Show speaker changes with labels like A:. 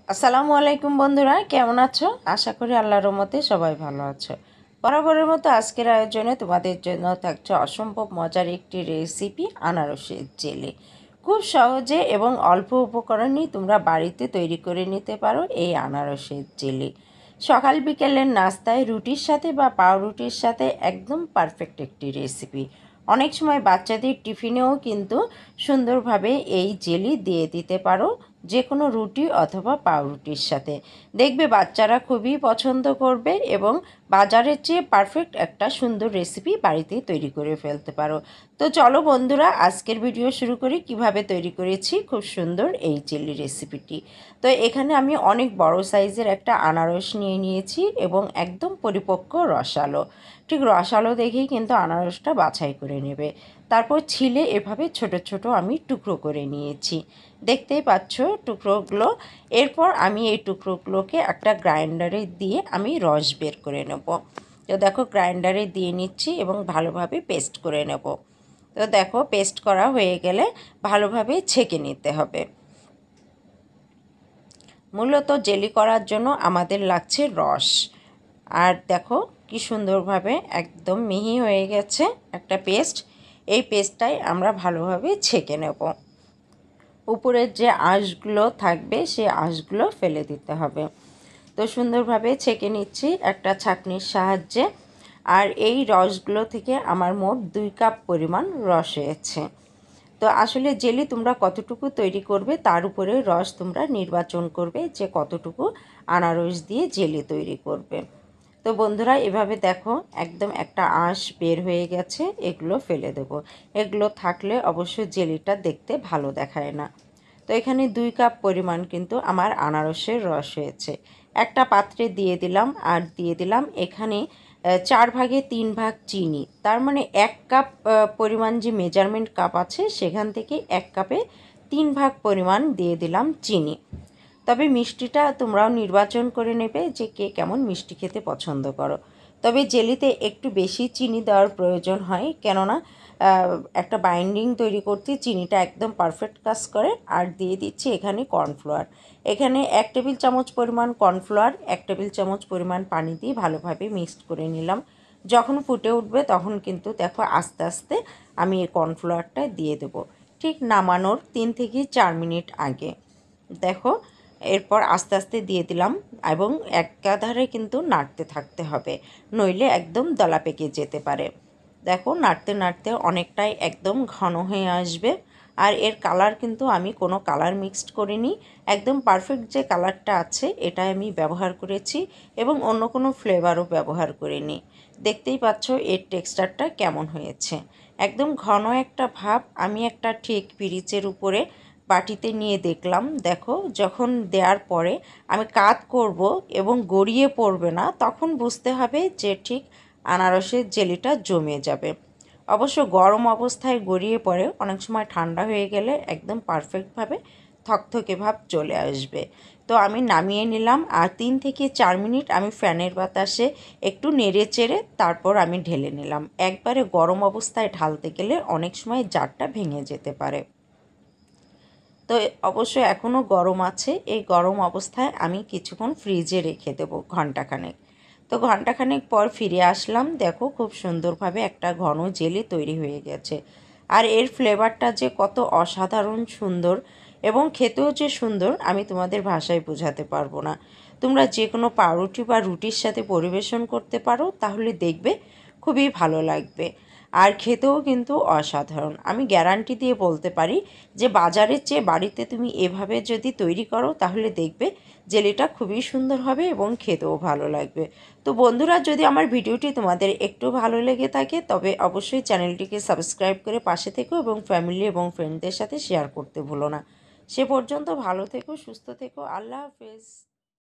A: আসসালামু আলাইকুম বন্ধুরা, কেমন আছো? আশা করি আল্লাহর রহমতে সবাই ভালো আছো। বরাবরের মতো আজকের আয়োজনে তোমাদের জন্য থাকছে অসম্ভব মজার একটি রেসিপি, আনারসের জেলি। খুব সহজে এবং অল্প উপকরণেই তোমরা বাড়িতে তৈরি করে নিতে পারো এই আনারসের জেলি। সকাল বিকেলের নাস্তায় রুটির সাথে বা পাউরুটির সাথে একদম পারফেক্ট একটি রেসিপি। অনেক সময় বাচ্চাদের টিফিনেও কিন্তু সুন্দরভাবে এই জেলি দিয়ে দিতে পারো, যে কোনো রুটি অথবা পাউরুটির সাথে। দেখবে বাচ্চারা খুবই পছন্দ করবে এবং বাজারের চেয়ে পারফেক্ট একটা সুন্দর রেসিপি বাড়িতেই তৈরি করে ফেলতে পারো। তো চলো বন্ধুরা, আজকের ভিডিও শুরু করি কিভাবে তৈরি করেছি খুব সুন্দর এই জেলি রেসিপিটি। তো এখানে আমি অনেক বড় সাইজের একটা আনারস নিয়ে নিয়েছি এবং একদম পরিপক্ক রসালো। ঠিক রসালো দেখেই কিন্তু আনারসটা বাছাই করে নেবে। তারপর ছিলে এভাবে ছোট ছোট আমি টুকরো করে নিয়েছি, দেখতেই পাচ্ছ টুকরোগুলো। এরপর আমি এই টুকরোগুলোকে একটা গ্রাইন্ডারে দিয়ে আমি রস বের করে নেব। তো দেখো গ্রাইন্ডারে দিয়ে নিচ্ছি এবং ভালোভাবে পেস্ট করে নেব। তো দেখো পেস্ট করা হয়ে গেলে ভালোভাবে ছেঁকে নিতে হবে। মূলত জেলি করার জন্য আমাদের লাগছে রস। আর দেখো কি সুন্দরভাবে একদম মিহি হয়ে গেছে একটা পেস্ট। এই পেস্টটাই আমরা ভালোভাবে ছেঁকে নেব। উপরের যে আঁশগুলো থাকবে সেই আঁশগুলো ফেলে দিতে হবে। তো সুন্দরভাবে ছেঁকে নিচ্ছি একটা ছাঁকনির সাহায্যে। আর এই রসগুলো থেকে আমার মোট 2 কাপ পরিমাণ রস হয়েছে। তো আসলে জেলি তোমরা কতটুকু তৈরি করবে তার উপরে রস তোমরা নির্বাচন করবে যে কতটুকু আনারস দিয়ে জেলি তৈরি করবে। তো বন্ধুরা এভাবে দেখো একদম একটা আঁশ বের হয়ে গেছে, এগুলো ফেলে দেব। এগুলো থাকলে অবশ্যই জেলিটা দেখতে ভালো দেখায় না। তো এখানে 2 কাপ পরিমাণ কিন্তু আমার আনারসের রস হয়েছে। একটা পাত্রে দিয়ে দিলাম, আর দিয়ে দিলাম এখানে 4 ভাগে 3 ভাগ চিনি। তার মানে 1 কাপ পরিমাণ যে মেজারমেন্ট কাপ আছে সেখান থেকে 1 কাপে 3 ভাগ পরিমাণ দিয়ে দিলাম চিনি। তবে মিষ্টিটা তোমরাও নির্বাচন করে নেবে যে কে কেমন মিষ্টি খেতে পছন্দ করো। তবে জেলিতে একটু বেশি চিনি দেওয়ার প্রয়োজন হয়, কেননা একটা বাইন্ডিং তৈরি করতে চিনিটা একদম পারফেক্ট কাজ করে। আর দিয়ে দিচ্ছি এখানে কর্নফ্লাওয়ার। এখানে 1 টেবিল চামচ পরিমাণ কর্নফ্লাওয়ার 1 টেবিল চামচ পরিমাণ পানি দিয়ে ভালোভাবে মিক্সড করে নিলাম। যখন ফুটে উঠবে তখন কিন্তু দেখো আস্তে আস্তে আমি এই কর্নফ্লাওয়ারটা দিয়ে দেবো, ঠিক নামানোর 3 থেকে 4 মিনিট আগে। দেখো এরপর আস্তে আস্তে দিয়ে দিলাম এবং একাধারে কিন্তু নাড়তে থাকতে হবে, নইলে একদম দলা পেকে যেতে পারে। দেখো নাড়তে নাড়তে অনেকটাই একদম ঘন হয়ে আসবে। আর এর কালার কিন্তু আমি কোনো কালার মিক্সড করিনি, একদম পারফেক্ট যে কালারটা আছে এটাই আমি ব্যবহার করেছি এবং অন্য কোনো ফ্লেভারও ব্যবহার করিনি। দেখতেই পাচ্ছ এর টেক্সচারটা কেমন হয়েছে, একদম ঘন একটা ভাব। আমি একটা ঠিক পিরিচের উপরে বাটিতে নিয়ে দেখলাম, দেখো যখন দেওয়ার পরে আমি কাত করব এবং গড়িয়ে পড়বে না, তখন বুঝতে হবে যে ঠিক আনারসের জেলিটা জমে যাবে। অবশ্য গরম অবস্থায় গড়িয়ে পড়ে, অনেক সময় ঠান্ডা হয়ে গেলে একদম পারফেক্টভাবে থকথকে ভাব চলে আসবে। তো আমি নামিয়ে নিলাম, আর 3 থেকে 4 মিনিট আমি ফ্যানের বাতাসে একটু নেড়ে চেড়ে তারপর আমি ঢেলে নিলাম। একবারে গরম অবস্থায় ঢালতে গেলে অনেক সময় জারটা ভেঙে যেতে পারে। তো অবশ্যই এখনও গরম আছে, এই গরম অবস্থায় আমি কিছুক্ষণ ফ্রিজে রেখে দেবো ঘন্টাখানেক। তো ঘন্টাখানেক পর ফিরে আসলাম, দেখো খুব সুন্দরভাবে একটা ঘন জেলি তৈরি হয়ে গেছে। আর এর ফ্লেভারটা যে কত অসাধারণ সুন্দর এবং খেতেও যে সুন্দর আমি তোমাদের ভাষায় বোঝাতে পারবো না। তোমরা যে কোনো পাউরুটি বা রুটির সাথে পরিবেশন করতে পারো, তাহলে দেখবে খুবই ভালো লাগবে। আর খেতেও কিন্তু অসাধারণ। আমি গ্যারান্টি দিয়ে বলতে পারি যে বাজারের চেয়ে বাড়িতে তুমি এভাবে যদি তৈরি করো তাহলে দেখবে জেলিটা খুবই সুন্দর হবে এবং খেতেও ভালো লাগবে। তো বন্ধুরা, যদি আমার ভিডিওটি তোমাদের একটু ভালো লেগে থাকে তবে অবশ্যই চ্যানেলটিকে সাবস্ক্রাইব করে পাশে থেকো এবং ফ্যামিলি এবং ফ্রেন্ডদের সাথে শেয়ার করতে ভুলো না। সে পর্যন্ত ভালো থেকো, সুস্থ থেকো, আল্লাহ হাফেজ।